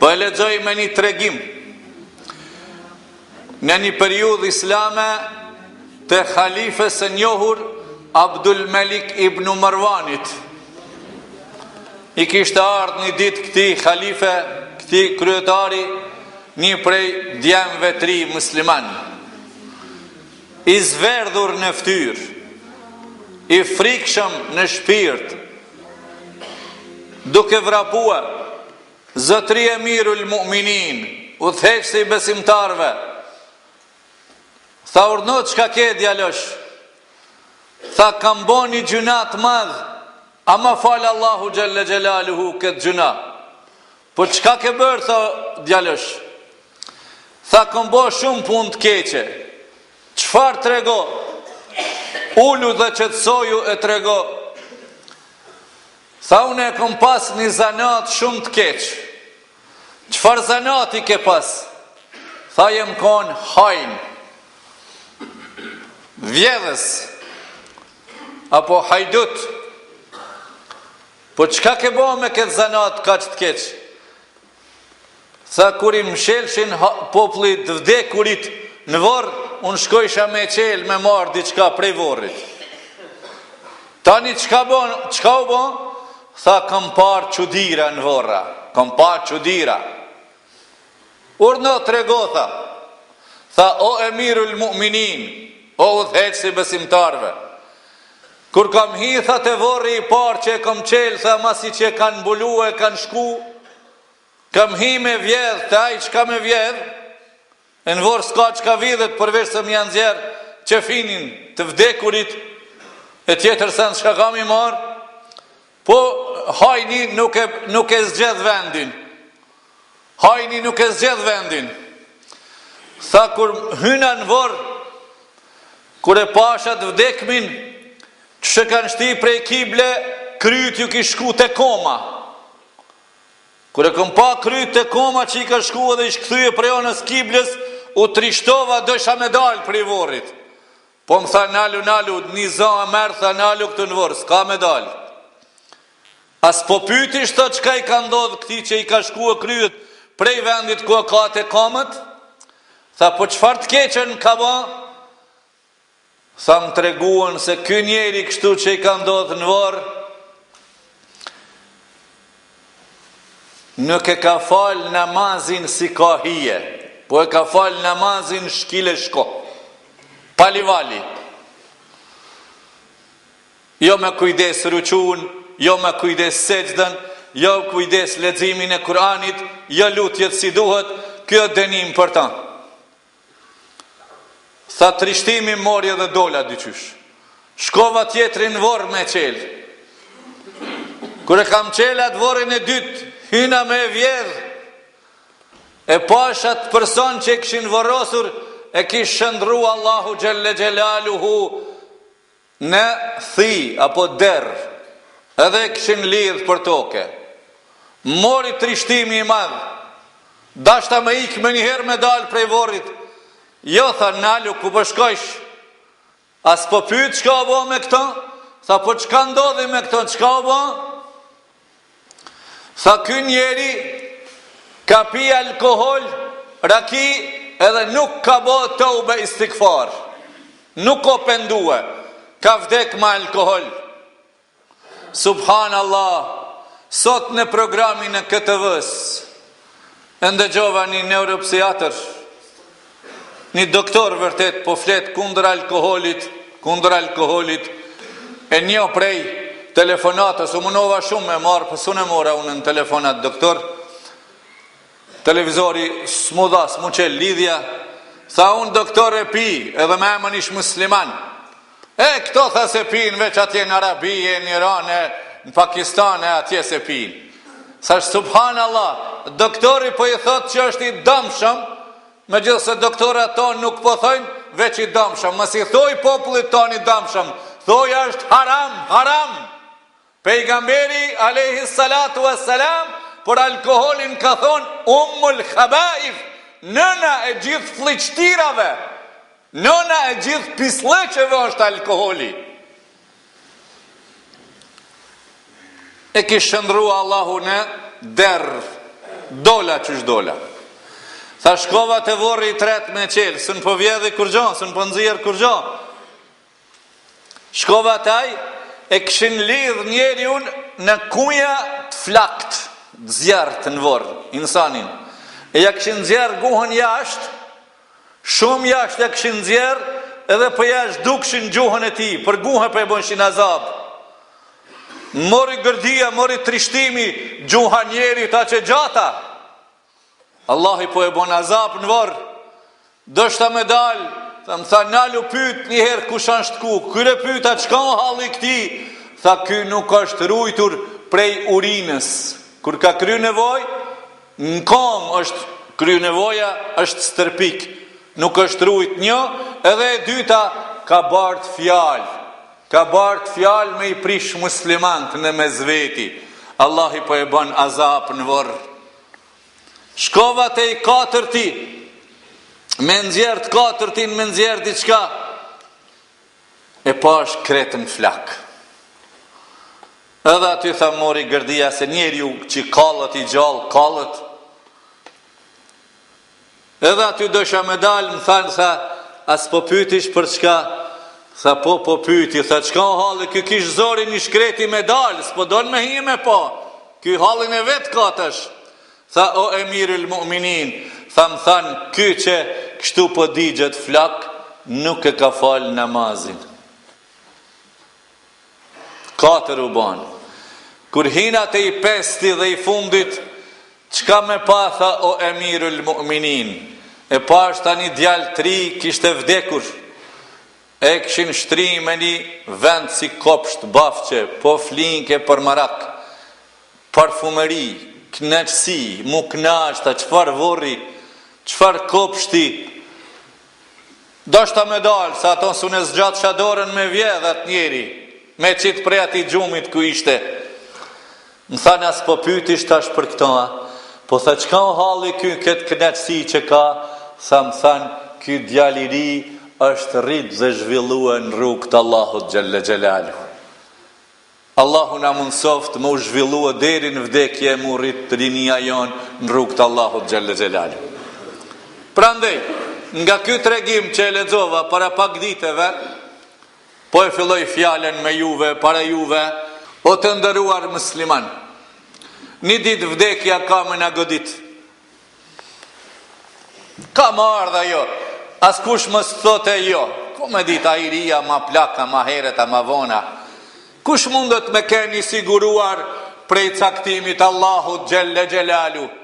Po e lexoj me një tregim në një periudhë islame të halifes së njohur Abdul Malik ibn Marwanit. I kishte ardhur një ditë këtij halife, këtij kryetari, një prej djemve 3 musliman, i zverdhur në fytyrë, i frikshëm në shpirt, duke vrapuar: Zotri Emirul Mu'minin, udhëheqësi i besimtarve. Tha: urdhno, çka ke djalosh? Tha: kam bo një gjunat madh, ama falë Allahu Gjelle Gjelaluhu këtë gjuna. Po çka ke bërë, tha djalosh? Tha: kam bo shumë punë të keqe. Çfarë trego? Ulu dhe qetësoju e trego. Tha: unë e kam pas një zanat shumë të keq. Çfarë zanati ke pas? Tha: jem kon hajn, vjedhës, apo hajdut. Po çka ke bo me këtë zanat kaq të keq? Tha: kur i mshelshin populli të vdekurit në varr, unë shkojsha me qel me marr diçka prej varrit. Tani çka u bo? Tha: kam parë çudira në varra, kam parë çudira. Urdhno, trego, tha. Tha: o Emirul Mu'minin, o udhëheqësi i besimtarve, kur kam hi, tha, te varri i parë që e kam qel, tha, masi që e kanë mbulu e kanë shku, kam hi me vjedh, të aj qka me vjedh, e në vorë s'ka qka vidhet, përveç se më janë zjerë që finin të vdekurit, e tjetër se në shka kam i marë, po hajni nuk e zgjedh vendin. Hajni nuk e zgjedh vendin. Tha: kur hyna në vorë, kur e pashat vdekmin, që kanë shti prej kible, kryt ju ki shku të koma. Kur e këm pa kryt të koma që i ka shku edhe i shkëthyje prej onës kibles, u trishtova, dësha me dalë prej vorit. Po më tha: nalu, një za e merë, tha, nalu këtë në vorë, s'ka me dalë. As po pyti shto qka i ka ndodhë këti që i ka shku e kryet prej vendit ku e ka të kamët? Tha: po qfar të keqen ka ba? Tha: më treguan se ky njeri kështu që i ka ndodhë në varë, nuk e ka falë namazin si ka hije, po e ka falë namazin shkile shko, palivali. Jo me kujdes ruqun, jo me kujdes sejdën, jo kujdes leximin e Kur'anit, jo lutjet si duhet, kjo dënim për ta. Tha: trishtimi mori edhe dola dyqysh. Shkova tjetrin vorë me qelë. Kër e kam qelë atë vorën e dytë, hyna me vjedh, e pashat person që e këshin vorosur, e kish shëndru Allahu Gjelle Gjelaluhu në thi, apo derë, edhe e këshin lidh për toke. Mori trishtimi i madhë, dashta me ikë me njëherë me dalë prej vorrit. Jo, tha, nalu, ku përshkojsh? As po pyet çka o bo me këto? Tha: po çka ndodhi me këto, çka o bo? Tha: ky njeri ka pi alkohol, raki, edhe nuk ka bo tobe istikfar. Nuk ko pendue, ka vdek me alkohol. Subhanallah, sot në programin e KTV-s, ndëgjova një neuropsiatër, një doktor vërtet, po flet kundër alkoholit, e një prej telefonatës, u munova shumë me marë, pësë unë e mora unë në telefonat, doktor, televizori s'mu dha, s'mu qel lidhja, tha: unë doktor e pi, edhe me emën ish musliman. E këto tha se pin, veç atje në Arabie, në Iran, në Pakistan, e atje se pin. Thash: subhanallah, doktori po i thot që është i dëmshëm, me gjithë se doktorat tonë nuk po thojnë, veç i dëmshëm. Mës i thoj popullit tonë i dëmshëm, thoj është haram. Pejgamberi alayhi salatu wassalam për alkoholin ka thonë ummul khabaif, nëna e gjithë fliqtirave, nëna e gjithë pisleqeve është alkoholi. E kishë shëndrua Allahu në dola qysh dola. Tha shkova të vorri i tret me qelë, së në po vjedhi kur gjon, së në po nëzirë kur gjon. Shkova taj, e këshin lidh njeri unë në kuja të flakt, zjarë të në vorë, insanin. E ja këshin zjarë guhën jashtë, shumë jashtë ja këshin zjarë, edhe për jashtë dukshin gjuhën e ti, për guhën për e bënshin azab. Mori gërdia, mori trishtimi, gjuha njeri ta që gjata. Allahi po e bon azab në vorë, dështa me dalë, tha më tha nalu pyt njëherë kush është ku, kyre pyta qka në halli këti, tha ky nuk është rujtur prej urinës, kur ka kry nevoj, në kom është kry nevoja, është stërpik, nuk është rujt një, edhe e dyta ka bartë fjalë me i prish muslimant në mezveti, Allahi po e bon azab në vorë. Shkova te i katërti, me nëzjerë të katërtin, me nëzjerë diçka, e pa është kretën flak. Edhe aty tha mori gërdia se njeri ju që kalët i gjallë, kalët. Edhe aty dësha me dalë, më thanë, tha, as po pytish për çka, tha po pyti, tha qka o halë, kjo kish zori një shkreti me dalë, s'po donë me hime po, kjo halën e vetë katësh. Tha o emirul mu'minin, tha më thanë, ky që kështu po digjet flak, nuk e ka falë namazin. Katër u banë. Kur hinat e i pesti dhe i fundit, qka me pa, tha o emirul mu'minin, e pa është ta një djalë tri kishte vdekur, e këshin shtri me një vend si kopsht bafqe, po flinke për marak, parfumeri, knaqësi, mu knaqëta, qëfar vorri, qëfar kopshti, do shta me dalë, sa ato së në zgjatë shadorën me vjedhat njeri, me qitë prej ati gjumit ku ishte. Më thanë as po pytish tash për këtoa, po tha qka o halli kjo këtë knaqësi që ka, sa më thanë, kjo djaliri është rritë dhe zhvillua në rrugë të Allahut Gjelle Gjelalu. Allahu na mundsoft më u zhvillua deri në vdekje, më rrit rinia jonë në rrugë të Allahut Gjelle Gjelalu. Prandaj, nga ky tregim që e lexova para pak ditëve, po e filloj fjalen me juve, para juve, o të ndëruar musliman. Një ditë vdekja ka me na godit. Ka më ardha jo, askush më thote jo, ku me dita i ria, ma plaka, ma hereta, ma vona. Kush mundet me keni siguruar prej caktimit Allahut Gjelle Gjelalu?